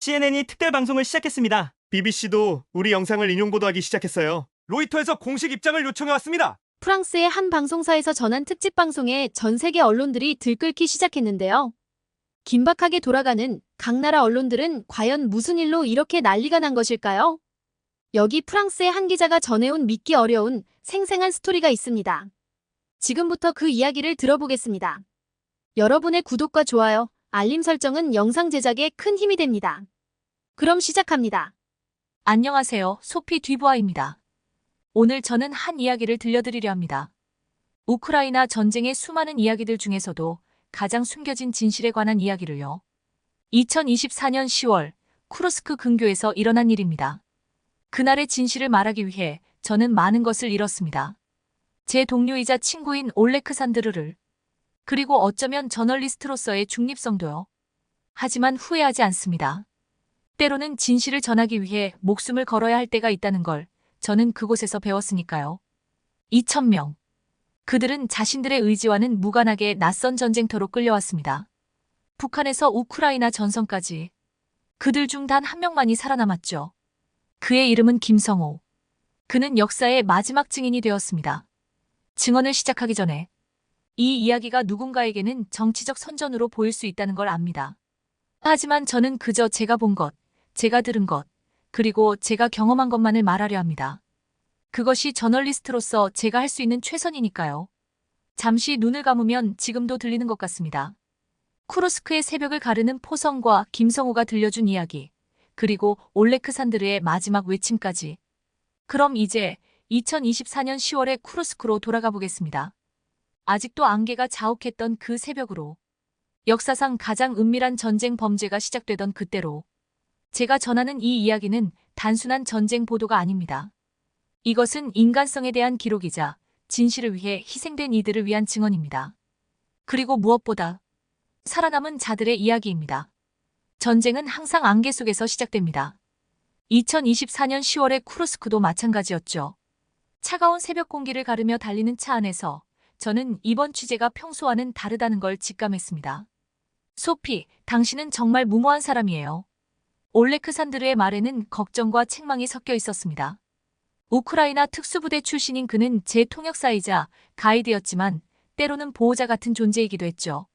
CNN이 특별 방송을 시작했습니다. BBC도 우리 영상을 인용 보도하기 시작했어요. 로이터에서 공식 입장을 요청해왔습니다. 프랑스의 한 방송사에서 전한 특집 방송에 전 세계 언론들이 들끓기 시작했는데요. 긴박하게 돌아가는 각 나라 언론들은 과연 무슨 일로 이렇게 난리가 난 것일까요? 여기 프랑스의 한 기자가 전해온 믿기 어려운 생생한 스토리가 있습니다. 지금부터 그 이야기를 들어보겠습니다. 여러분의 구독과 좋아요, 알림 설정은 영상 제작에 큰 힘이 됩니다. 그럼 시작합니다. 안녕하세요. 소피 뒤보아입니다. 오늘 저는 한 이야기를 들려드리려 합니다. 우크라이나 전쟁의 수많은 이야기들 중에서도 가장 숨겨진 진실에 관한 이야기를요. 2024년 10월 쿠르스크 근교에서 일어난 일입니다. 그날의 진실을 말하기 위해 저는 많은 것을 잃었습니다. 제 동료이자 친구인 올레크산드르를, 그리고 어쩌면 저널리스트로서의 중립성도요. 하지만 후회하지 않습니다. 때로는 진실을 전하기 위해 목숨을 걸어야 할 때가 있다는 걸 저는 그곳에서 배웠으니까요. 2,000명. 그들은 자신들의 의지와는 무관하게 낯선 전쟁터로 끌려왔습니다. 북한에서 우크라이나 전선까지. 그들 중 단 한 명만이 살아남았죠. 그의 이름은 김성호. 그는 역사의 마지막 증인이 되었습니다. 증언을 시작하기 전에 이 이야기가 누군가에게는 정치적 선전으로 보일 수 있다는 걸 압니다. 하지만 저는 그저 제가 본 것, 제가 들은 것, 그리고 제가 경험한 것만을 말하려 합니다. 그것이 저널리스트로서 제가 할 수 있는 최선이니까요. 잠시 눈을 감으면 지금도 들리는 것 같습니다. 쿠르스크의 새벽을 가르는 포성과 김성호가 들려준 이야기, 그리고 올레크산드르의 마지막 외침까지. 그럼 이제 2024년 10월의 쿠르스크로 돌아가 보겠습니다. 아직도 안개가 자욱했던 그 새벽으로, 역사상 가장 은밀한 전쟁 범죄가 시작되던 그때로. 제가 전하는 이 이야기는 단순한 전쟁 보도가 아닙니다. 이것은 인간성에 대한 기록이자 진실을 위해 희생된 이들을 위한 증언입니다. 그리고 무엇보다 살아남은 자들의 이야기입니다. 전쟁은 항상 안개 속에서 시작됩니다. 2024년 10월의 쿠르스크도 마찬가지였죠. 차가운 새벽 공기를 가르며 달리는 차 안에서 저는 이번 취재가 평소와는 다르다는 걸 직감했습니다. 소피, 당신은 정말 무모한 사람이에요. 올레크산드르의 말에는 걱정과 책망이 섞여 있었습니다. 우크라이나 특수부대 출신인 그는 제 통역사이자 가이드였지만 때로는 보호자 같은 존재이기도 했죠.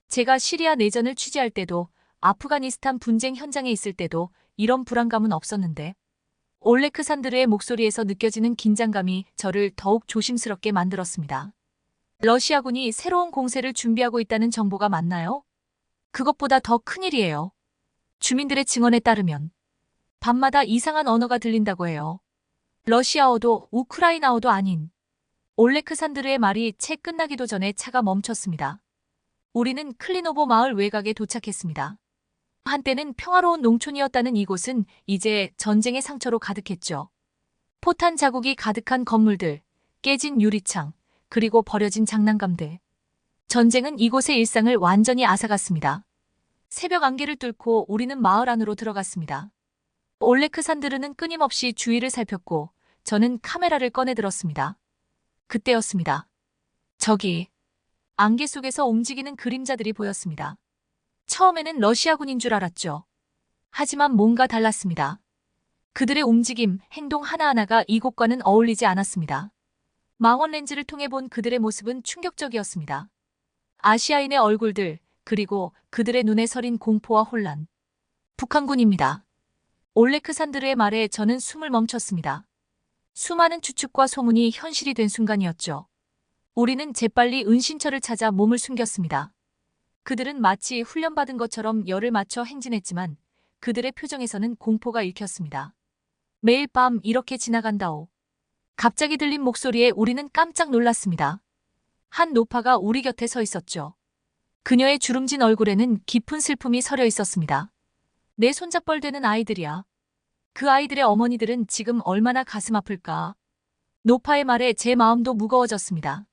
제가 시리아 내전을 취재할 때도 아프가니스탄 분쟁 현장에 있을 때도 이런 불안감은 없었는데 올레크산드르의 목소리에서 느껴지는 긴장감이 저를 더욱 조심스럽게 만들었습니다. 러시아군이 새로운 공세를 준비하고 있다는 정보가 맞나요? 그것보다 더 큰일이에요. 주민들의 증언에 따르면 밤마다 이상한 언어가 들린다고 해요. 러시아어도 우크라이나어도 아닌. 올레크산드르의 말이 채 끝나기도 전에 차가 멈췄습니다. 우리는 클리노보 마을 외곽에 도착했습니다. 한때는 평화로운 농촌이었다는 이곳은 이제 전쟁의 상처로 가득했죠. 포탄 자국이 가득한 건물들, 깨진 유리창, 그리고 버려진 장난감들. 전쟁은 이곳의 일상을 완전히 앗아갔습니다. 새벽 안개를 뚫고 우리는 마을 안으로 들어갔습니다. 올레크산드르는 끊임없이 주위를 살폈고 저는 카메라를 꺼내 들었습니다. 그때였습니다. 저기 안개 속에서 움직이는 그림자들이 보였습니다. 처음에는 러시아군인 줄 알았죠. 하지만 뭔가 달랐습니다. 그들의 움직임, 행동 하나하나가 이곳과는 어울리지 않았습니다. 망원 렌즈를 통해 본 그들의 모습은 충격적이었습니다. 아시아인의 얼굴들, 그리고 그들의 눈에 서린 공포와 혼란. 북한군입니다. 올레크산드르의 말에 저는 숨을 멈췄습니다. 수많은 추측과 소문이 현실이 된 순간이었죠. 우리는 재빨리 은신처를 찾아 몸을 숨겼습니다. 그들은 마치 훈련받은 것처럼 열을 맞춰 행진했지만 그들의 표정에서는 공포가 읽혔습니다. 매일 밤 이렇게 지나간다오. 갑자기 들린 목소리에 우리는 깜짝 놀랐습니다. 한 노파가 우리 곁에 서 있었죠. 그녀의 주름진 얼굴에는 깊은 슬픔이 서려 있었습니다. 내 손잡벌 되는 아이들이야. 그 아이들의 어머니들은 지금 얼마나 가슴 아플까. 노파의 말에 제 마음도 무거워졌습니다.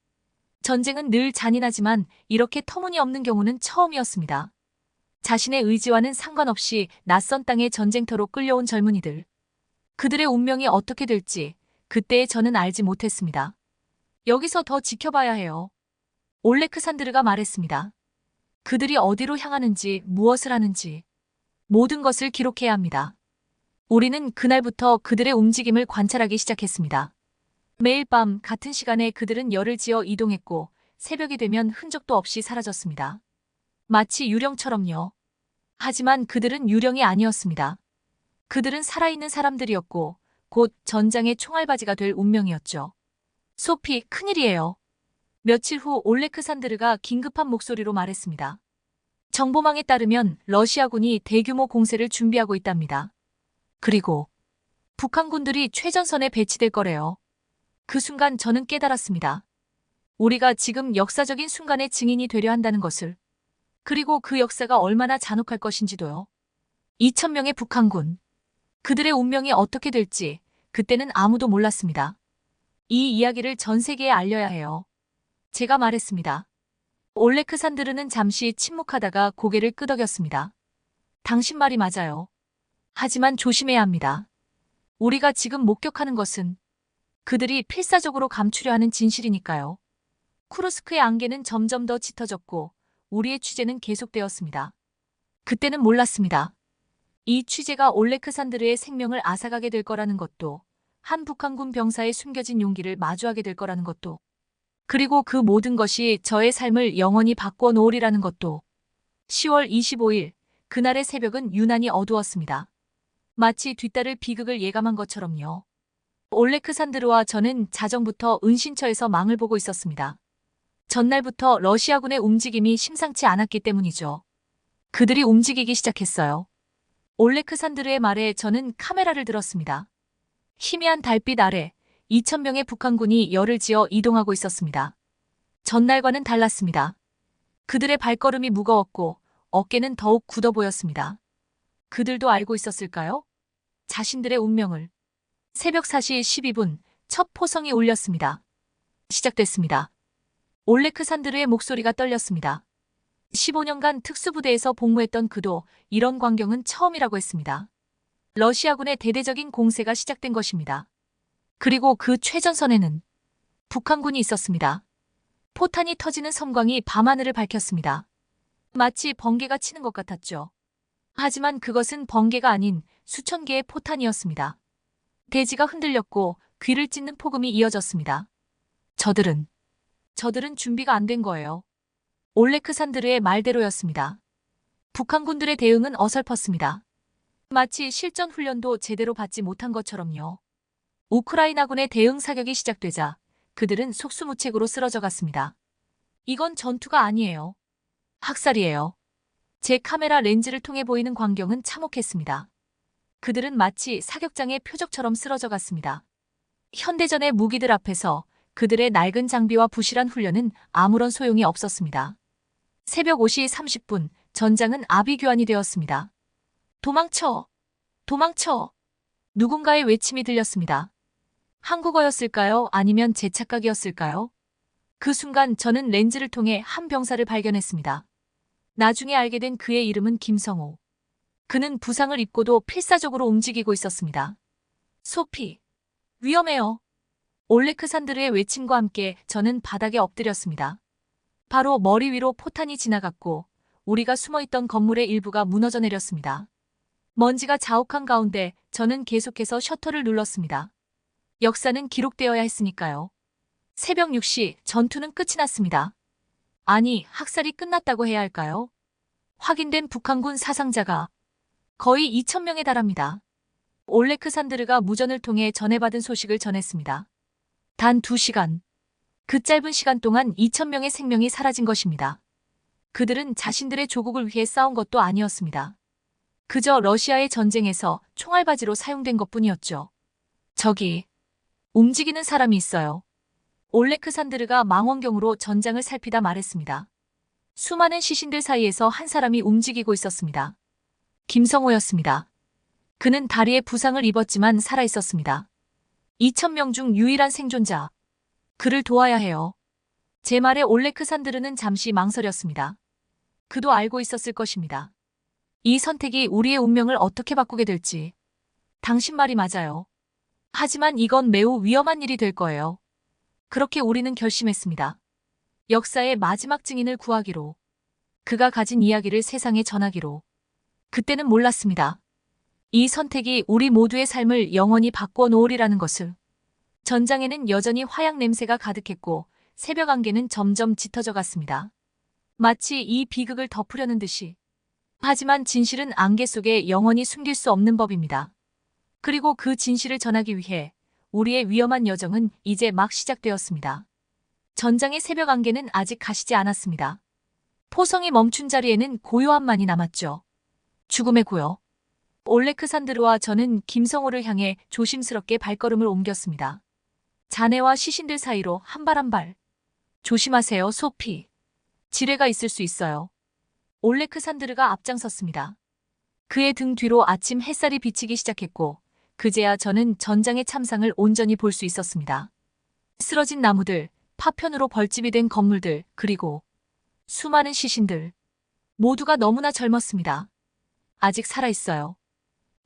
전쟁은 늘 잔인하지만 이렇게 터무니없는 경우는 처음이었습니다. 자신의 의지와는 상관없이 낯선 땅의 전쟁터로 끌려온 젊은이들. 그들의 운명이 어떻게 될지 그때의 저는 알지 못했습니다. 여기서 더 지켜봐야 해요. 올레크산드르가 말했습니다. 그들이 어디로 향하는지, 무엇을 하는지. 모든 것을 기록해야 합니다. 우리는 그날부터 그들의 움직임을 관찰하기 시작했습니다. 매일 밤 같은 시간에 그들은 열을 지어 이동했고 새벽이 되면 흔적도 없이 사라졌습니다. 마치 유령처럼요. 하지만 그들은 유령이 아니었습니다. 그들은 살아있는 사람들이었고 곧 전장의 총알바지가 될 운명이었죠. 소피, 큰일이에요. 며칠 후 올레크산드르가 긴급한 목소리로 말했습니다. 정보망에 따르면 러시아군이 대규모 공세를 준비하고 있답니다. 그리고 북한군들이 최전선에 배치될 거래요. 그 순간 저는 깨달았습니다. 우리가 지금 역사적인 순간의 증인이 되려 한다는 것을. 그리고 그 역사가 얼마나 잔혹할 것인지도요. 2,000명의 북한군. 그들의 운명이 어떻게 될지 그때는 아무도 몰랐습니다. 이 이야기를 전 세계에 알려야 해요. 제가 말했습니다. 올레크산드르는 잠시 침묵하다가 고개를 끄덕였습니다. 당신 말이 맞아요. 하지만 조심해야 합니다. 우리가 지금 목격하는 것은 그들이 필사적으로 감추려 하는 진실이니까요. 쿠르스크의 안개는 점점 더 짙어졌고 우리의 취재는 계속되었습니다. 그때는 몰랐습니다. 이 취재가 올레크산드르의 생명을 앗아가게 될 거라는 것도, 한 북한군 병사의 숨겨진 용기를 마주하게 될 거라는 것도, 그리고 그 모든 것이 저의 삶을 영원히 바꿔 놓으리라는 것도. 10월 25일, 그날의 새벽은 유난히 어두웠습니다. 마치 뒤따를 비극을 예감한 것처럼요. 올레크산드르와 저는 자정부터 은신처에서 망을 보고 있었습니다. 전날부터 러시아군의 움직임이 심상치 않았기 때문이죠. 그들이 움직이기 시작했어요. 올레크산드르의 말에 저는 카메라를 들었습니다. 희미한 달빛 아래 2,000명의 북한군이 열을 지어 이동하고 있었습니다. 전날과는 달랐습니다. 그들의 발걸음이 무거웠고 어깨는 더욱 굳어 보였습니다. 그들도 알고 있었을까요? 자신들의 운명을. 새벽 4시 12분 첫 포성이 울렸습니다. 시작됐습니다. 올레크산드르의 목소리가 떨렸습니다. 15년간 특수부대에서 복무했던 그도 이런 광경은 처음이라고 했습니다. 러시아군의 대대적인 공세가 시작된 것입니다. 그리고 그 최전선에는 북한군이 있었습니다. 포탄이 터지는 섬광이 밤하늘을 밝혔습니다. 마치 번개가 치는 것 같았죠. 하지만 그것은 번개가 아닌 수천 개의 포탄이었습니다. 대지가 흔들렸고 귀를 찢는 폭음이 이어졌습니다. 저들은 준비가 안 된 거예요. 올레크산드르의 말대로였습니다. 북한군들의 대응은 어설펐습니다. 마치 실전 훈련도 제대로 받지 못한 것처럼요. 우크라이나군의 대응 사격이 시작되자 그들은 속수무책으로 쓰러져 갔습니다. 이건 전투가 아니에요. 학살이에요. 제 카메라 렌즈를 통해 보이는 광경은 참혹했습니다. 그들은 마치 사격장의 표적처럼 쓰러져 갔습니다. 현대전의 무기들 앞에서 그들의 낡은 장비와 부실한 훈련은 아무런 소용이 없었습니다. 새벽 5시 30분 전장은 아비규환이 되었습니다. 도망쳐! 도망쳐! 누군가의 외침이 들렸습니다. 한국어였을까요? 아니면 제 착각이었을까요? 그 순간 저는 렌즈를 통해 한 병사를 발견했습니다. 나중에 알게 된 그의 이름은 김성호. 그는 부상을 입고도 필사적으로 움직이고 있었습니다. 소피, 위험해요. 올레크산드르의 외침과 함께 저는 바닥에 엎드렸습니다. 바로 머리 위로 포탄이 지나갔고 우리가 숨어있던 건물의 일부가 무너져 내렸습니다. 먼지가 자욱한 가운데 저는 계속해서 셔터를 눌렀습니다. 역사는 기록되어야 했으니까요. 새벽 6시 전투는 끝이 났습니다. 아니, 학살이 끝났다고 해야 할까요? 확인된 북한군 사상자가 거의 2,000명에 달합니다. 올레크산드르가 무전을 통해 전해받은 소식을 전했습니다. 단 2시간. 그 짧은 시간 동안 2,000명의 생명이 사라진 것입니다. 그들은 자신들의 조국을 위해 싸운 것도 아니었습니다. 그저 러시아의 전쟁에서 총알바지로 사용된 것뿐이었죠. 저기, 움직이는 사람이 있어요. 올레크산드르가 망원경으로 전장을 살피다 말했습니다. 수많은 시신들 사이에서 한 사람이 움직이고 있었습니다. 김성호였습니다. 그는 다리에 부상을 입었지만 살아있었습니다. 2,000명 중 유일한 생존자. 그를 도와야 해요. 제 말에 올레크산드르는 잠시 망설였습니다. 그도 알고 있었을 것입니다. 이 선택이 우리의 운명을 어떻게 바꾸게 될지. 당신 말이 맞아요. 하지만 이건 매우 위험한 일이 될 거예요. 그렇게 우리는 결심했습니다. 역사의 마지막 증인을 구하기로. 그가 가진 이야기를 세상에 전하기로. 그때는 몰랐습니다. 이 선택이 우리 모두의 삶을 영원히 바꿔 놓으리라는 것을. 전장에는 여전히 화약 냄새가 가득했고 새벽 안개는 점점 짙어져 갔습니다. 마치 이 비극을 덮으려는 듯이. 하지만 진실은 안개 속에 영원히 숨길 수 없는 법입니다. 그리고 그 진실을 전하기 위해 우리의 위험한 여정은 이제 막 시작되었습니다. 전장의 새벽 안개는 아직 가시지 않았습니다. 포성이 멈춘 자리에는 고요함만이 남았죠. 죽음의 고요. 올레크산드르와 저는 김성호를 향해 조심스럽게 발걸음을 옮겼습니다. 자네와 시신들 사이로 한 발 한 발. 조심하세요, 소피. 지뢰가 있을 수 있어요. 올레크산드르가 앞장섰습니다. 그의 등 뒤로 아침 햇살이 비치기 시작했고 그제야 저는 전장의 참상을 온전히 볼 수 있었습니다. 쓰러진 나무들, 파편으로 벌집이 된 건물들, 그리고 수많은 시신들. 모두가 너무나 젊었습니다. 아직 살아있어요.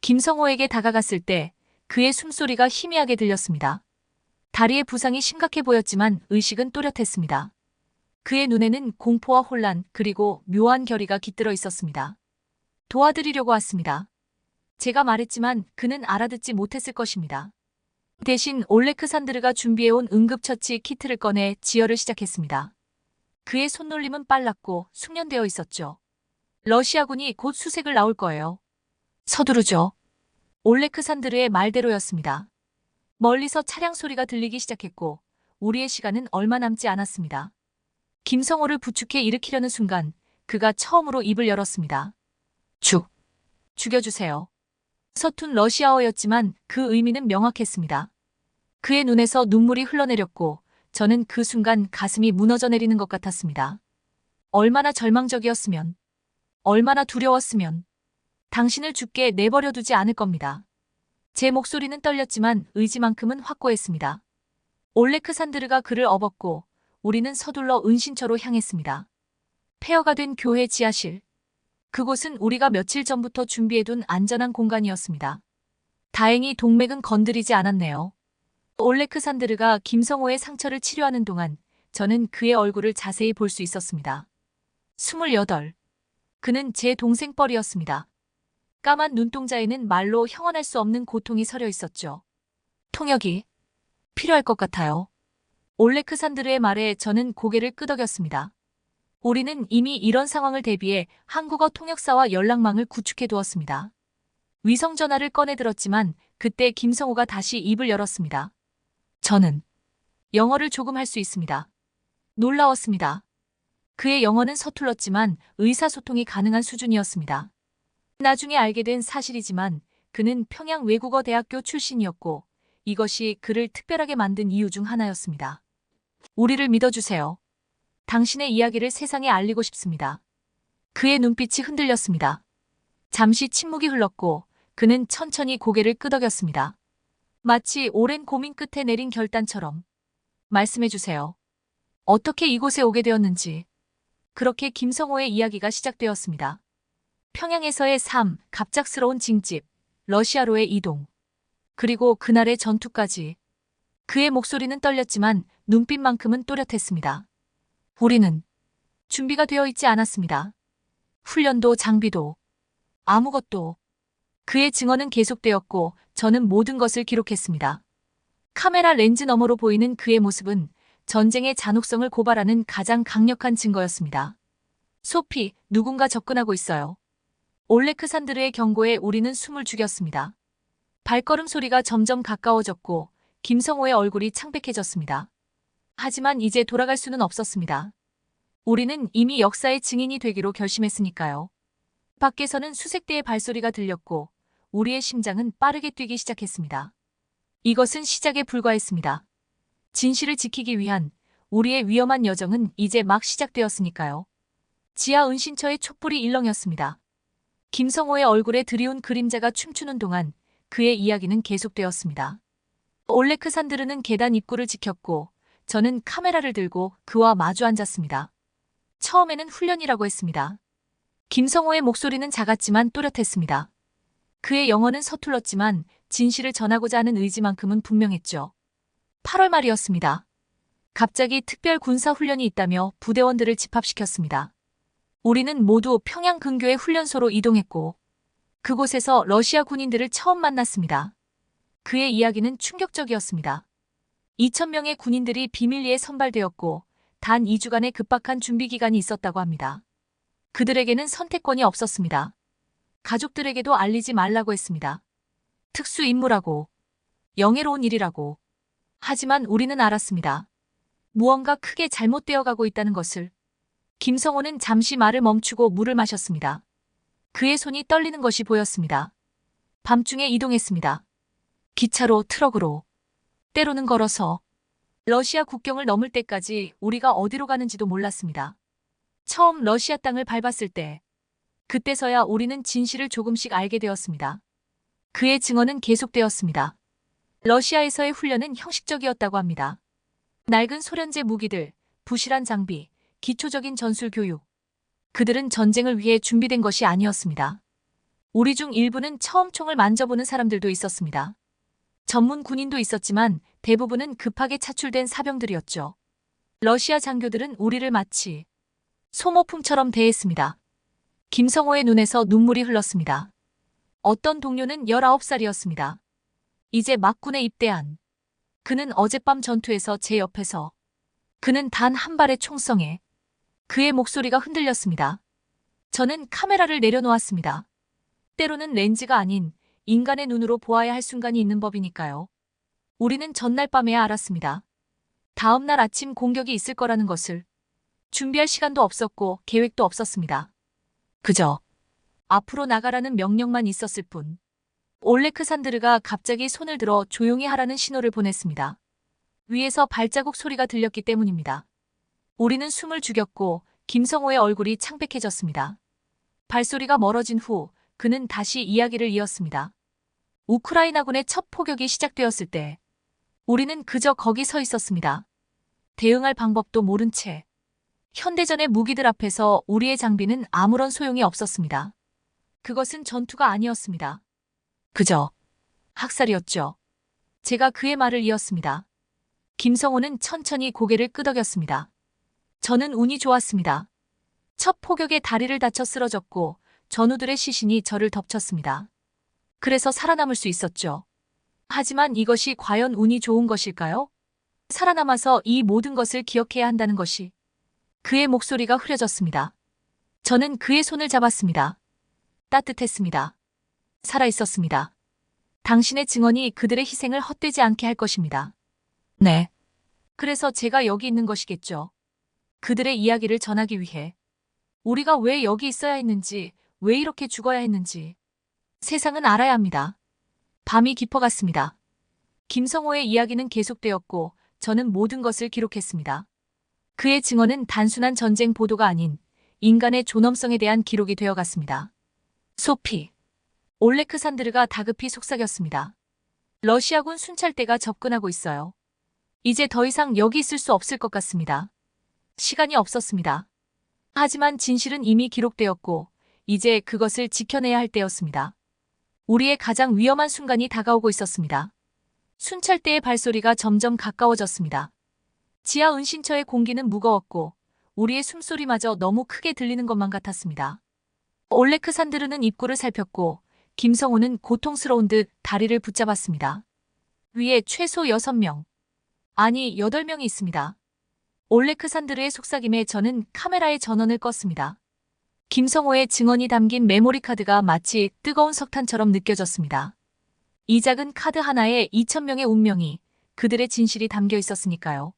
김성호에게 다가갔을 때 그의 숨소리가 희미하게 들렸습니다. 다리의 부상이 심각해 보였지만 의식은 또렷했습니다. 그의 눈에는 공포와 혼란 그리고 묘한 결의가 깃들어 있었습니다. 도와드리려고 왔습니다. 제가 말했지만 그는 알아듣지 못했을 것입니다. 대신 올레크산드르가 준비해온 응급처치 키트를 꺼내 지혈을 시작했습니다. 그의 손놀림은 빨랐고 숙련되어 있었죠. 러시아군이 곧 수색을 나올 거예요. 서두르죠. 올레크산드르의 말대로였습니다. 멀리서 차량 소리가 들리기 시작했고 우리의 시간은 얼마 남지 않았습니다. 김성호를 부축해 일으키려는 순간 그가 처음으로 입을 열었습니다. 죽여주세요. 서툰 러시아어였지만 그 의미는 명확했습니다. 그의 눈에서 눈물이 흘러내렸고 저는 그 순간 가슴이 무너져 내리는 것 같았습니다. 얼마나 절망적이었으면, 얼마나 두려웠으면 당신을 죽게 내버려 두지 않을 겁니다. 제 목소리는 떨렸지만 의지만큼은 확고했습니다. 올레크산드르가 그를 업었고 우리는 서둘러 은신처로 향했습니다. 폐허가 된 교회 지하실. 그곳은 우리가 며칠 전부터 준비해둔 안전한 공간이었습니다. 다행히 동맥은 건드리지 않았네요. 올레크산드르가 김성호의 상처를 치료하는 동안 저는 그의 얼굴을 자세히 볼 수 있었습니다. 28. 그는 제 동생 뻘이었습니다. 까만 눈동자에는 말로 형언할 수 없는 고통이 서려 있었죠. 통역이 필요할 것 같아요. 올레크산드르의 말에 저는 고개를 끄덕였습니다. 우리는 이미 이런 상황을 대비해 한국어 통역사와 연락망을 구축해 두었습니다. 위성전화를 꺼내 들었지만 그때 김성호가 다시 입을 열었습니다. 저는 영어를 조금 할 수 있습니다. 놀라웠습니다. 그의 영어는 서툴렀지만 의사소통이 가능한 수준이었습니다. 나중에 알게 된 사실이지만 그는 평양 외국어대학교 출신이었고 이것이 그를 특별하게 만든 이유 중 하나였습니다. 우리를 믿어주세요. 당신의 이야기를 세상에 알리고 싶습니다. 그의 눈빛이 흔들렸습니다. 잠시 침묵이 흘렀고 그는 천천히 고개를 끄덕였습니다. 마치 오랜 고민 끝에 내린 결단처럼. 말씀해주세요. 어떻게 이곳에 오게 되었는지. 그렇게 김성호의 이야기가 시작되었습니다. 평양에서의 삶, 갑작스러운 징집, 러시아로의 이동. 그리고 그날의 전투까지. 그의 목소리는 떨렸지만 눈빛만큼은 또렷했습니다. 우리는 준비가 되어 있지 않았습니다. 훈련도 장비도 아무것도. 그의 증언은 계속되었고 저는 모든 것을 기록했습니다. 카메라 렌즈 너머로 보이는 그의 모습은 전쟁의 잔혹성을 고발하는 가장 강력한 증거였습니다. 소피, 누군가 접근하고 있어요. 올레크산드르의 경고에 우리는 숨을 죽였습니다. 발걸음 소리가 점점 가까워졌고 김성호의 얼굴이 창백해졌습니다. 하지만 이제 돌아갈 수는 없었습니다. 우리는 이미 역사의 증인이 되기로 결심했으니까요. 밖에서는 수색대의 발소리가 들렸고 우리의 심장은 빠르게 뛰기 시작했습니다. 이것은 시작에 불과했습니다. 진실을 지키기 위한 우리의 위험한 여정은 이제 막 시작되었으니까요. 지하 은신처의 촛불이 일렁였습니다. 김성호의 얼굴에 드리운 그림자가 춤추는 동안 그의 이야기는 계속되었습니다. 올레크산드르는 계단 입구를 지켰고 저는 카메라를 들고 그와 마주 앉았습니다. 처음에는 훈련이라고 했습니다. 김성호의 목소리는 작았지만 또렷했습니다. 그의 영어는 서툴렀지만 진실을 전하고자 하는 의지만큼은 분명했죠. 8월 말이었습니다. 갑자기 특별 군사훈련이 있다며 부대원들을 집합시켰습니다. 우리는 모두 평양 근교의 훈련소로 이동했고 그곳에서 러시아 군인들을 처음 만났습니다. 그의 이야기는 충격적이었습니다. 2,000명의 군인들이 비밀리에 선발되었고 단 2주간의 급박한 준비 기간이 있었다고 합니다. 그들에게는 선택권이 없었습니다. 가족들에게도 알리지 말라고 했습니다. 특수 임무라고, 영예로운 일이라고. 하지만 우리는 알았습니다. 무언가 크게 잘못되어 가고 있다는 것을. 김성호는 잠시 말을 멈추고 물을 마셨습니다. 그의 손이 떨리는 것이 보였습니다. 밤중에 이동했습니다. 기차로, 트럭으로, 때로는 걸어서. 러시아 국경을 넘을 때까지 우리가 어디로 가는지도 몰랐습니다. 처음 러시아 땅을 밟았을 때, 그때서야 우리는 진실을 조금씩 알게 되었습니다. 그의 증언은 계속되었습니다. 러시아에서의 훈련은 형식적이었다고 합니다. 낡은 소련제 무기들, 부실한 장비, 기초적인 전술 교육. 그들은 전쟁을 위해 준비된 것이 아니었습니다. 우리 중 일부는 처음 총을 만져보는 사람들도 있었습니다. 전문 군인도 있었지만 대부분은 급하게 차출된 사병들이었죠. 러시아 장교들은 우리를 마치 소모품처럼 대했습니다. 김성호의 눈에서 눈물이 흘렀습니다. 어떤 동료는 19살이었습니다. 이제 막 군에 입대한. 그는 어젯밤 전투에서 제 옆에서. 그는 단 한 발의 총성에. 그의 목소리가 흔들렸습니다. 저는 카메라를 내려놓았습니다. 때로는 렌즈가 아닌 인간의 눈으로 보아야 할 순간이 있는 법이니까요. 우리는 전날 밤에야 알았습니다. 다음 날 아침 공격이 있을 거라는 것을. 준비할 시간도 없었고 계획도 없었습니다. 그저 앞으로 나가라는 명령만 있었을 뿐. 올레크산드르가 갑자기 손을 들어 조용히 하라는 신호를 보냈습니다. 위에서 발자국 소리가 들렸기 때문입니다. 우리는 숨을 죽였고 김성호의 얼굴이 창백해졌습니다. 발소리가 멀어진 후 그는 다시 이야기를 이었습니다. 우크라이나군의 첫 포격이 시작되었을 때 우리는 그저 거기 서 있었습니다. 대응할 방법도 모른 채. 현대전의 무기들 앞에서 우리의 장비는 아무런 소용이 없었습니다. 그것은 전투가 아니었습니다. 그저 학살이었죠. 제가 그의 말을 이었습니다. 김성호는 천천히 고개를 끄덕였습니다. 저는 운이 좋았습니다. 첫 포격에 다리를 다쳐 쓰러졌고 전우들의 시신이 저를 덮쳤습니다. 그래서 살아남을 수 있었죠. 하지만 이것이 과연 운이 좋은 것일까요? 살아남아서 이 모든 것을 기억해야 한다는 것이. 그의 목소리가 흐려졌습니다. 저는 그의 손을 잡았습니다. 따뜻했습니다. 살아있었습니다. 당신의 증언이 그들의 희생을 헛되지 않게 할 것입니다. 네. 그래서 제가 여기 있는 것이겠죠. 그들의 이야기를 전하기 위해. 우리가 왜 여기 있어야 했는지, 왜 이렇게 죽어야 했는지. 세상은 알아야 합니다. 밤이 깊어갔습니다. 김성호의 이야기는 계속되었고 저는 모든 것을 기록했습니다. 그의 증언은 단순한 전쟁 보도가 아닌 인간의 존엄성에 대한 기록이 되어갔습니다. 소피. 올레크산드르가 다급히 속삭였습니다. 러시아군 순찰대가 접근하고 있어요. 이제 더 이상 여기 있을 수 없을 것 같습니다. 시간이 없었습니다. 하지만 진실은 이미 기록되었고 이제 그것을 지켜내야 할 때였습니다. 우리의 가장 위험한 순간이 다가오고 있었습니다. 순찰대의 발소리가 점점 가까워졌습니다. 지하 은신처의 공기는 무거웠고 우리의 숨소리마저 너무 크게 들리는 것만 같았습니다. 올레크산드르는 입구를 살폈고 김성호는 고통스러운 듯 다리를 붙잡았습니다. 위에 최소 6명, 아니 8명이 있습니다. 올레크산드르의 속삭임에 저는 카메라의 전원을 껐습니다. 김성호의 증언이 담긴 메모리 카드가 마치 뜨거운 석탄처럼 느껴졌습니다. 이 작은 카드 하나에 2,000명의 운명이, 그들의 진실이 담겨 있었으니까요.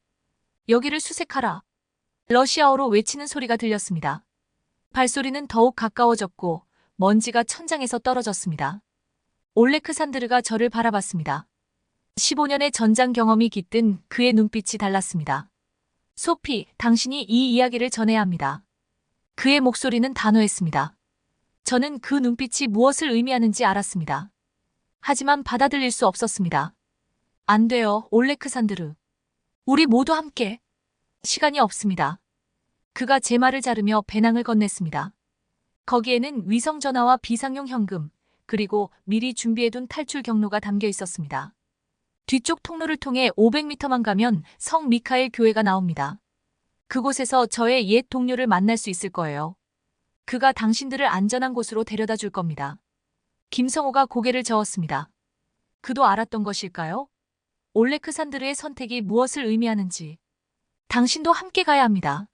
여기를 수색하라. 러시아어로 외치는 소리가 들렸습니다. 발소리는 더욱 가까워졌고 먼지가 천장에서 떨어졌습니다. 올레크산드르가 저를 바라봤습니다. 15년의 전장 경험이 깃든 그의 눈빛이 달랐습니다. 소피, 당신이 이 이야기를 전해야 합니다. 그의 목소리는 단호했습니다. 저는 그 눈빛이 무엇을 의미하는지 알았습니다. 하지만 받아들일 수 없었습니다. 안 돼요, 올레크산드르. 우리 모두 함께. 시간이 없습니다. 그가 제 말을 자르며 배낭을 건넸습니다. 거기에는 위성전화와 비상용 현금, 그리고 미리 준비해둔 탈출 경로가 담겨 있었습니다. 뒤쪽 통로를 통해 500m만 가면 성 미카엘 교회가 나옵니다. 그곳에서 저의 옛 동료를 만날 수 있을 거예요. 그가 당신들을 안전한 곳으로 데려다 줄 겁니다. 김성호가 고개를 저었습니다. 그도 알았던 것일까요? 올레크산드르의 선택이 무엇을 의미하는지. 당신도 함께 가야 합니다.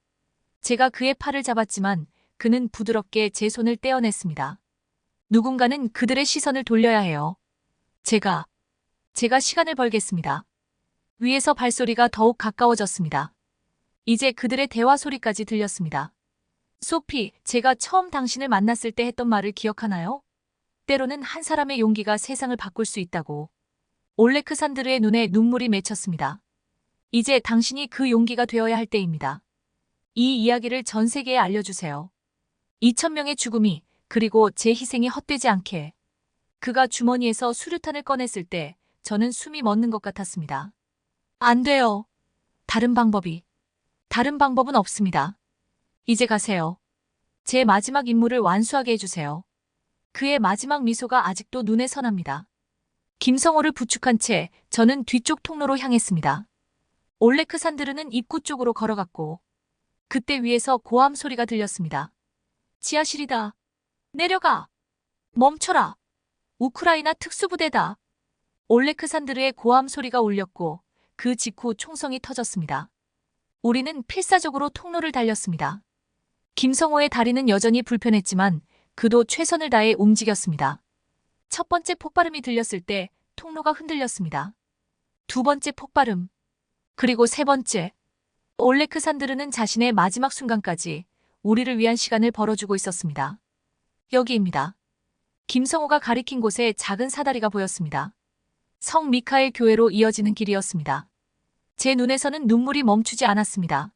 제가 그의 팔을 잡았지만 그는 부드럽게 제 손을 떼어냈습니다. 누군가는 그들의 시선을 돌려야 해요. 제가 시간을 벌겠습니다. 위에서 발소리가 더욱 가까워졌습니다. 이제 그들의 대화 소리까지 들렸습니다. 소피, 제가 처음 당신을 만났을 때 했던 말을 기억하나요? 때로는 한 사람의 용기가 세상을 바꿀 수 있다고. 올레크산드르의 눈에 눈물이 맺혔습니다. 이제 당신이 그 용기가 되어야 할 때입니다. 이 이야기를 전 세계에 알려주세요. 2,000명의 죽음이, 그리고 제 희생이 헛되지 않게. 그가 주머니에서 수류탄을 꺼냈을 때 저는 숨이 멎는 것 같았습니다. 안 돼요. 다른 방법은 없습니다. 이제 가세요. 제 마지막 임무를 완수하게 해주세요. 그의 마지막 미소가 아직도 눈에 선합니다. 김성호를 부축한 채 저는 뒤쪽 통로로 향했습니다. 올레크산드르는 입구 쪽으로 걸어갔고 그때 위에서 고함 소리가 들렸습니다. 지하실이다. 내려가. 멈춰라. 우크라이나 특수부대다. 올레크산드르의 고함 소리가 울렸고 그 직후 총성이 터졌습니다. 우리는 필사적으로 통로를 달렸습니다. 김성호의 다리는 여전히 불편했지만 그도 최선을 다해 움직였습니다. 첫 번째 폭발음이 들렸을 때 통로가 흔들렸습니다. 두 번째 폭발음, 그리고 세 번째. 올레크산드르는 자신의 마지막 순간까지 우리를 위한 시간을 벌어주고 있었습니다. 여기입니다. 김성호가 가리킨 곳에 작은 사다리가 보였습니다. 성 미카엘 교회로 이어지는 길이었습니다. 제 눈에서는 눈물이 멈추지 않았습니다.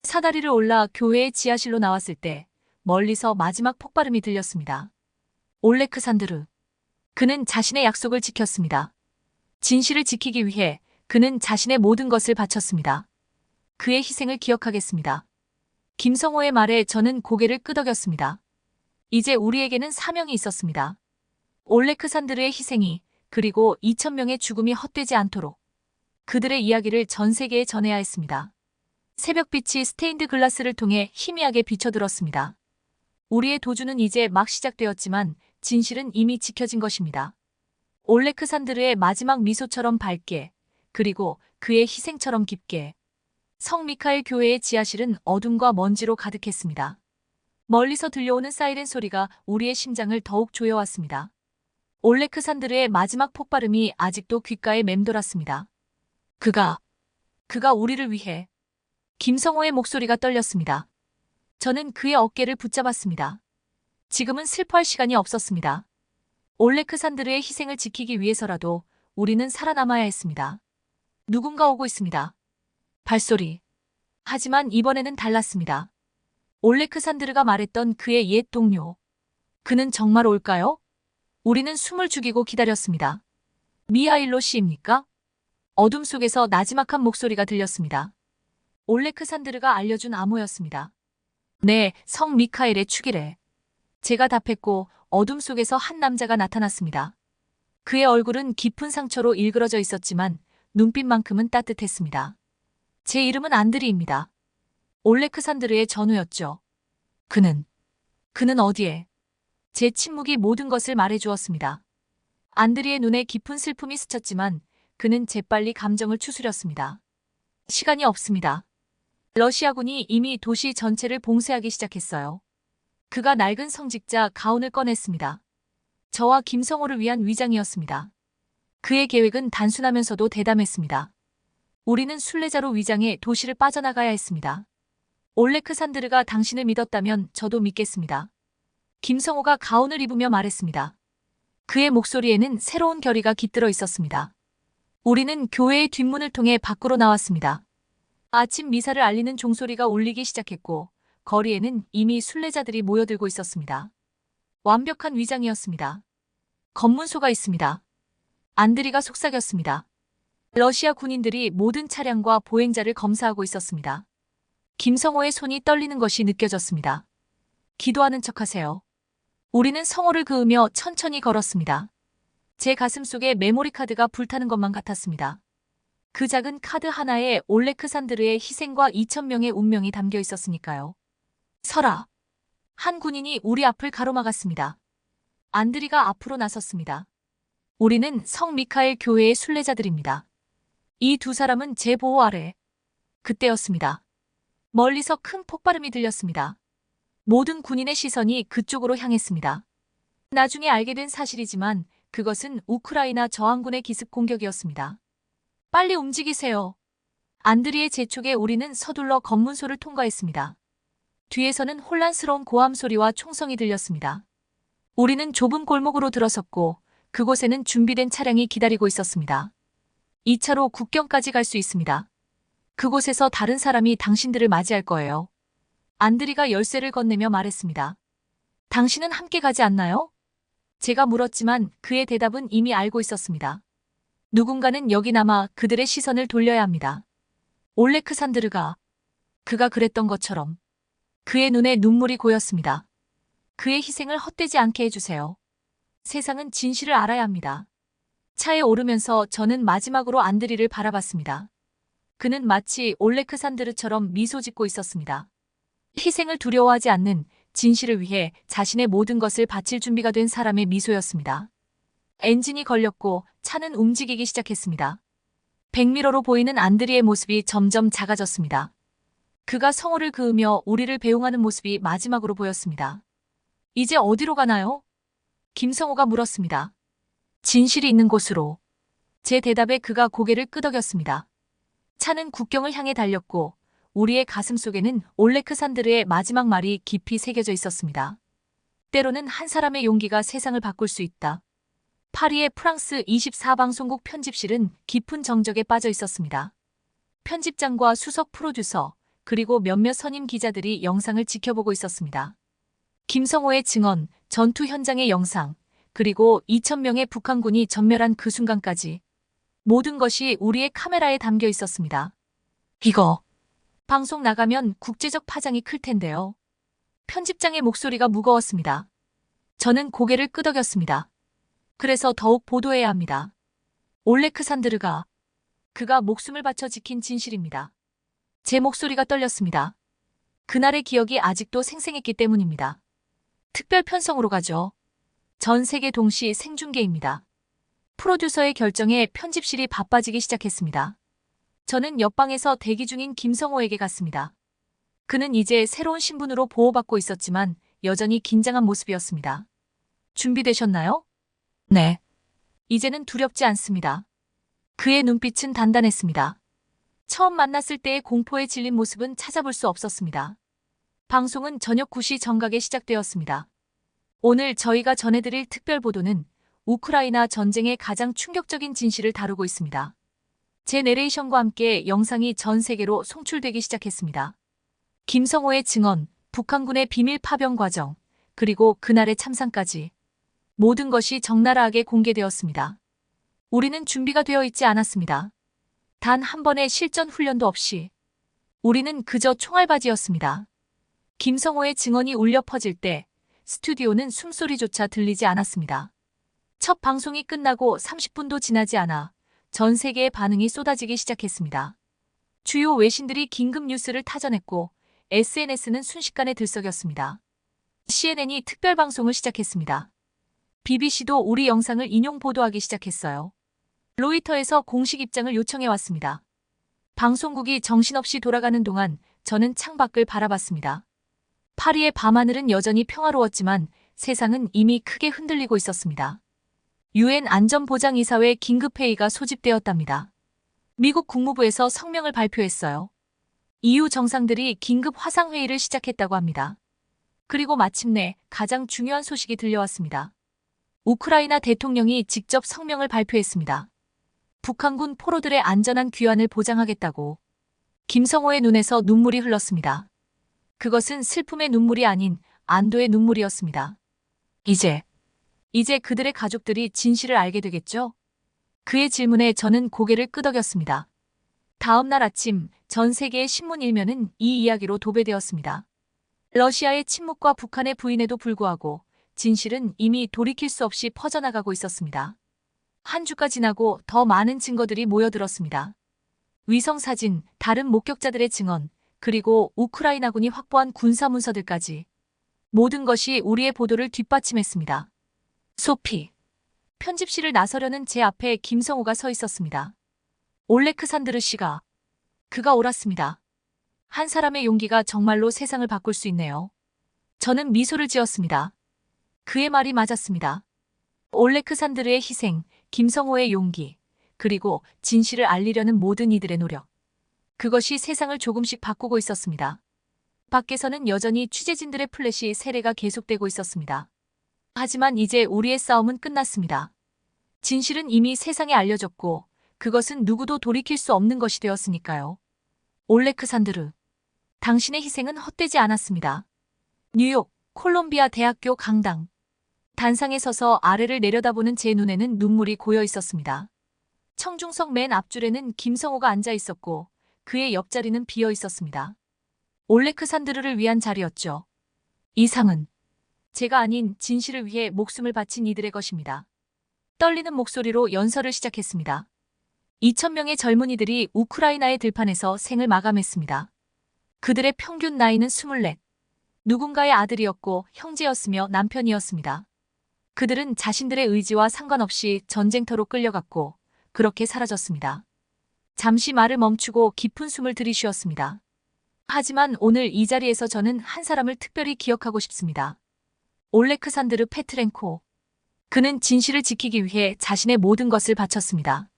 사다리를 올라 교회의 지하실로 나왔을 때 멀리서 마지막 폭발음이 들렸습니다. 올레크산드르. 그는 자신의 약속을 지켰습니다. 진실을 지키기 위해 그는 자신의 모든 것을 바쳤습니다. 그의 희생을 기억하겠습니다. 김성호의 말에 저는 고개를 끄덕였습니다. 이제 우리에게는 사명이 있었습니다. 올레크산드르의 희생이, 그리고 2,000명의 죽음이 헛되지 않도록 그들의 이야기를 전 세계에 전해야 했습니다. 새벽빛이 스테인드 글라스를 통해 희미하게 비춰들었습니다. 우리의 도주는 이제 막 시작되었지만 진실은 이미 지켜진 것입니다. 올레크산드르의 마지막 미소처럼 밝게, 그리고 그의 희생처럼 깊게. 성 미카엘 교회의 지하실은 어둠과 먼지로 가득했습니다. 멀리서 들려오는 사이렌 소리가 우리의 심장을 더욱 조여왔습니다. 올레크산드르의 마지막 폭발음이 아직도 귓가에 맴돌았습니다. 그가 우리를 위해. 김성호의 목소리가 떨렸습니다. 저는 그의 어깨를 붙잡았습니다. 지금은 슬퍼할 시간이 없었습니다. 올레크산드르의 희생을 지키기 위해서라도 우리는 살아남아야 했습니다. 누군가 오고 있습니다. 발소리. 하지만 이번에는 달랐습니다. 올레크산드르가 말했던 그의 옛 동료. 그는 정말 올까요? 우리는 숨을 죽이고 기다렸습니다. 미하일로 씨입니까? 어둠 속에서 나지막한 목소리가 들렸습니다. 올레크산드르가 알려준 암호였습니다. 네, 성 미카엘의 축이래. 제가 답했고 어둠 속에서 한 남자가 나타났습니다. 그의 얼굴은 깊은 상처로 일그러져 있었지만 눈빛만큼은 따뜻했습니다. 제 이름은 안드리입니다. 올레크산드르의 전우였죠. 그는 어디에? 제 침묵이 모든 것을 말해주었습니다. 안드리의 눈에 깊은 슬픔이 스쳤지만 그는 재빨리 감정을 추스렸습니다. 시간이 없습니다. 러시아군이 이미 도시 전체를 봉쇄하기 시작했어요. 그가 낡은 성직자 가운을 꺼냈습니다. 저와 김성호를 위한 위장이었습니다. 그의 계획은 단순하면서도 대담했습니다. 우리는 순례자로 위장해 도시를 빠져나가야 했습니다. 올레크산드르가 당신을 믿었다면 저도 믿겠습니다. 김성호가 가운을 입으며 말했습니다. 그의 목소리에는 새로운 결의가 깃들어 있었습니다. 우리는 교회의 뒷문을 통해 밖으로 나왔습니다. 아침 미사를 알리는 종소리가 울리기 시작했고 거리에는 이미 순례자들이 모여들고 있었습니다. 완벽한 위장이었습니다. 검문소가 있습니다. 안드리가 속삭였습니다. 러시아 군인들이 모든 차량과 보행자를 검사하고 있었습니다. 김성호의 손이 떨리는 것이 느껴졌습니다. 기도하는 척하세요. 우리는 성호를 그으며 천천히 걸었습니다. 제 가슴 속에 메모리 카드가 불타는 것만 같았습니다. 그 작은 카드 하나에 올레크산드르의 희생과 2,000명의 운명이 담겨 있었으니까요. 서라. 한 군인이 우리 앞을 가로막았습니다. 안드리가 앞으로 나섰습니다. 우리는 성 미카엘 교회의 순례자들입니다. 이 두 사람은 제 보호 아래. 그때였습니다. 멀리서 큰 폭발음이 들렸습니다. 모든 군인의 시선이 그쪽으로 향했습니다. 나중에 알게 된 사실이지만 그것은 우크라이나 저항군의 기습 공격이었습니다. 빨리 움직이세요. 안드리의 재촉에 우리는 서둘러 검문소를 통과했습니다. 뒤에서는 혼란스러운 고함 소리와 총성이 들렸습니다. 우리는 좁은 골목으로 들어섰고 그곳에는 준비된 차량이 기다리고 있었습니다. 2차로 국경까지 갈 수 있습니다. 그곳에서 다른 사람이 당신들을 맞이할 거예요. 안드리가 열쇠를 건네며 말했습니다. 당신은 함께 가지 않나요? 제가 물었지만 그의 대답은 이미 알고 있었습니다. 누군가는 여기 남아 그들의 시선을 돌려야 합니다. 올레크산드르가 그가 그랬던 것처럼 그의 눈에 눈물이 고였습니다. 그의 희생을 헛되지 않게 해주세요. 세상은 진실을 알아야 합니다. 차에 오르면서 저는 마지막으로 안드리를 바라봤습니다. 그는 마치 올레크산드르처럼 미소 짓고 있었습니다. 희생을 두려워하지 않는 진실을 위해 자신의 모든 것을 바칠 준비가 된 사람의 미소였습니다. 엔진이 걸렸고 차는 움직이기 시작했습니다. 백미러로 보이는 안드리의 모습이 점점 작아졌습니다. 그가 성호를 그으며 우리를 배웅하는 모습이 마지막으로 보였습니다. 이제 어디로 가나요? 김성호가 물었습니다. 진실이 있는 곳으로. 제 대답에 그가 고개를 끄덕였습니다. 차는 국경을 향해 달렸고 우리의 가슴 속에는 올레크산드르의 마지막 말이 깊이 새겨져 있었습니다. 때로는 한 사람의 용기가 세상을 바꿀 수 있다. 파리의 프랑스 24방송국 편집실은 깊은 정적에 빠져 있었습니다. 편집장과 수석 프로듀서 그리고 몇몇 선임 기자들이 영상을 지켜보고 있었습니다. 김성호의 증언, 전투 현장의 영상, 그리고 2,000명의 북한군이 전멸한 그 순간까지 모든 것이 우리의 카메라에 담겨 있었습니다. 이거 방송 나가면 국제적 파장이 클 텐데요. 편집장의 목소리가 무거웠습니다. 저는 고개를 끄덕였습니다. 그래서 더욱 보도해야 합니다. 올레크산드르가 그가 목숨을 바쳐 지킨 진실입니다. 제 목소리가 떨렸습니다. 그날의 기억이 아직도 생생했기 때문입니다. 특별 편성으로 가죠. 전 세계 동시 생중계입니다. 프로듀서의 결정에 편집실이 바빠지기 시작했습니다. 저는 옆방에서 대기 중인 김성호에게 갔습니다. 그는 이제 새로운 신분으로 보호받고 있었지만 여전히 긴장한 모습이었습니다. 준비되셨나요? 네. 이제는 두렵지 않습니다. 그의 눈빛은 단단했습니다. 처음 만났을 때의 공포에 질린 모습은 찾아볼 수 없었습니다. 방송은 저녁 9시 정각에 시작되었습니다. 오늘 저희가 전해드릴 특별 보도는 우크라이나 전쟁의 가장 충격적인 진실을 다루고 있습니다. 제 내레이션과 함께 영상이 전 세계로 송출되기 시작했습니다. 김성호의 증언, 북한군의 비밀 파병 과정, 그리고 그날의 참상까지 모든 것이 적나라하게 공개되었습니다. 우리는 준비가 되어 있지 않았습니다. 단 한 번의 실전 훈련도 없이 우리는 그저 총알바지였습니다. 김성호의 증언이 울려 퍼질 때 스튜디오는 숨소리조차 들리지 않았습니다. 첫 방송이 끝나고 30분도 지나지 않아 전 세계의 반응이 쏟아지기 시작했습니다. 주요 외신들이 긴급 뉴스를 타전했고 SNS는 순식간에 들썩였습니다. CNN이 특별 방송을 시작했습니다. BBC도 우리 영상을 인용 보도하기 시작했어요. 로이터에서 공식 입장을 요청해 왔습니다. 방송국이 정신없이 돌아가는 동안 저는 창밖을 바라봤습니다. 파리의 밤하늘은 여전히 평화로웠지만 세상은 이미 크게 흔들리고 있었습니다. UN 안전보장이사회 긴급회의가 소집되었답니다. 미국 국무부에서 성명을 발표했어요. EU 정상들이 긴급 화상회의를 시작했다고 합니다. 그리고 마침내 가장 중요한 소식이 들려왔습니다. 우크라이나 대통령이 직접 성명을 발표했습니다. 북한군 포로들의 안전한 귀환을 보장하겠다고. 김성호의 눈에서 눈물이 흘렀습니다. 그것은 슬픔의 눈물이 아닌 안도의 눈물이었습니다. 이제 그들의 가족들이 진실을 알게 되겠죠? 그의 질문에 저는 고개를 끄덕였습니다. 다음 날 아침 전 세계의 신문 일면은 이 이야기로 도배되었습니다. 러시아의 침묵과 북한의 부인에도 불구하고 진실은 이미 돌이킬 수 없이 퍼져나가고 있었습니다. 한 주가 지나고 더 많은 증거들이 모여들었습니다. 위성사진, 다른 목격자들의 증언, 그리고 우크라이나군이 확보한 군사 문서들까지 모든 것이 우리의 보도를 뒷받침했습니다. 소피. 편집실을 나서려는 제 앞에 김성호가 서 있었습니다. 올레크산드르 씨가. 그가 옳았습니다. 한 사람의 용기가 정말로 세상을 바꿀 수 있네요. 저는 미소를 지었습니다. 그의 말이 맞았습니다. 올레크산드르의 희생, 김성호의 용기, 그리고 진실을 알리려는 모든 이들의 노력. 그것이 세상을 조금씩 바꾸고 있었습니다. 밖에서는 여전히 취재진들의 플래시 세례가 계속되고 있었습니다. 하지만 이제 우리의 싸움은 끝났습니다. 진실은 이미 세상에 알려졌고 그것은 누구도 돌이킬 수 없는 것이 되었으니까요. 올레크산드르, 당신의 희생은 헛되지 않았습니다. 뉴욕, 콜롬비아 대학교 강당. 단상에 서서 아래를 내려다보는 제 눈에는 눈물이 고여 있었습니다. 청중석 맨 앞줄에는 김성호가 앉아 있었고 그의 옆자리는 비어 있었습니다. 올레크산드르를 위한 자리였죠. 이 상은 제가 아닌 진실을 위해 목숨을 바친 이들의 것입니다. 떨리는 목소리로 연설을 시작했습니다. 2,000명의 젊은이들이 우크라이나의 들판에서 생을 마감했습니다. 그들의 평균 나이는 24. 누군가의 아들이었고 형제였으며 남편이었습니다. 그들은 자신들의 의지와 상관없이 전쟁터로 끌려갔고 그렇게 사라졌습니다. 잠시 말을 멈추고 깊은 숨을 들이쉬었습니다. 하지만 오늘 이 자리에서 저는 한 사람을 특별히 기억하고 싶습니다. 올레크산드르 페트렌코. 그는 진실을 지키기 위해 자신의 모든 것을 바쳤습니다.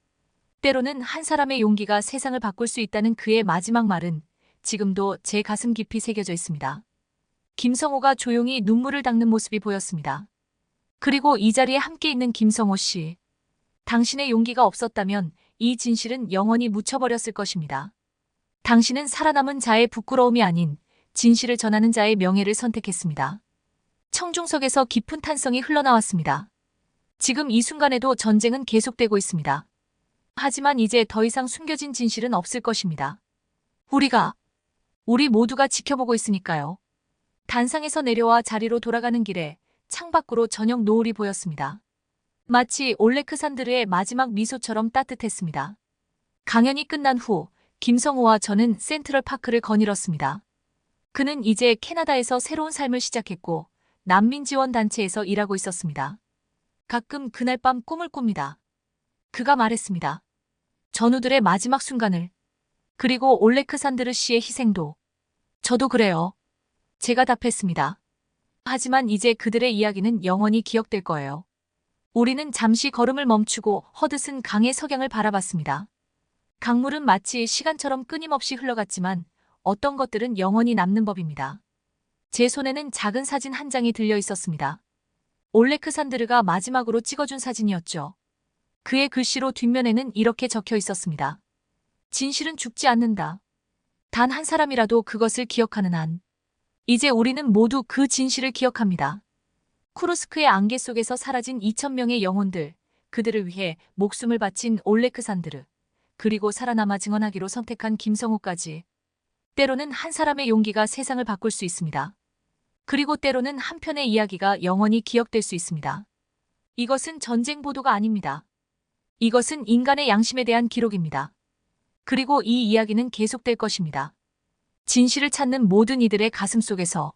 때로는 한 사람의 용기가 세상을 바꿀 수 있다는 그의 마지막 말은 지금도 제 가슴 깊이 새겨져 있습니다. 김성호가 조용히 눈물을 닦는 모습이 보였습니다. 그리고 이 자리에 함께 있는 김성호 씨. 당신의 용기가 없었다면 이 진실은 영원히 묻혀버렸을 것입니다. 당신은 살아남은 자의 부끄러움이 아닌 진실을 전하는 자의 명예를 선택했습니다. 청중석에서 깊은 탄성이 흘러나왔습니다. 지금 이 순간에도 전쟁은 계속되고 있습니다. 하지만 이제 더 이상 숨겨진 진실은 없을 것입니다. 우리 모두가 지켜보고 있으니까요. 단상에서 내려와 자리로 돌아가는 길에 창밖으로 저녁 노을이 보였습니다. 마치 올레크산드르의 마지막 미소처럼 따뜻했습니다. 강연이 끝난 후 김성호와 저는 센트럴파크를 거닐었습니다. 그는 이제 캐나다에서 새로운 삶을 시작했고 난민지원단체에서 일하고 있었습니다. 가끔 그날 밤 꿈을 꿉니다. 그가 말했습니다. 전우들의 마지막 순간을. 그리고 올레크산드르 씨의 희생도. 저도 그래요. 제가 답했습니다. 하지만 이제 그들의 이야기는 영원히 기억될 거예요. 우리는 잠시 걸음을 멈추고 헛웃은 강의 석양을 바라봤습니다. 강물은 마치 시간처럼 끊임없이 흘러갔지만 어떤 것들은 영원히 남는 법입니다. 제 손에는 작은 사진 한 장이 들려 있었습니다. 올레크산드르가 마지막으로 찍어준 사진이었죠. 그의 글씨로 뒷면에는 이렇게 적혀 있었습니다. 진실은 죽지 않는다. 단 한 사람이라도 그것을 기억하는 한. 이제 우리는 모두 그 진실을 기억합니다. 쿠르스크의 안개 속에서 사라진 2,000명의 영혼들, 그들을 위해 목숨을 바친 올레크산드르, 그리고 살아남아 증언하기로 선택한 김성호까지. 때로는 한 사람의 용기가 세상을 바꿀 수 있습니다. 그리고 때로는 한 편의 이야기가 영원히 기억될 수 있습니다. 이것은 전쟁 보도가 아닙니다. 이것은 인간의 양심에 대한 기록입니다. 그리고 이 이야기는 계속될 것입니다. 진실을 찾는 모든 이들의 가슴 속에서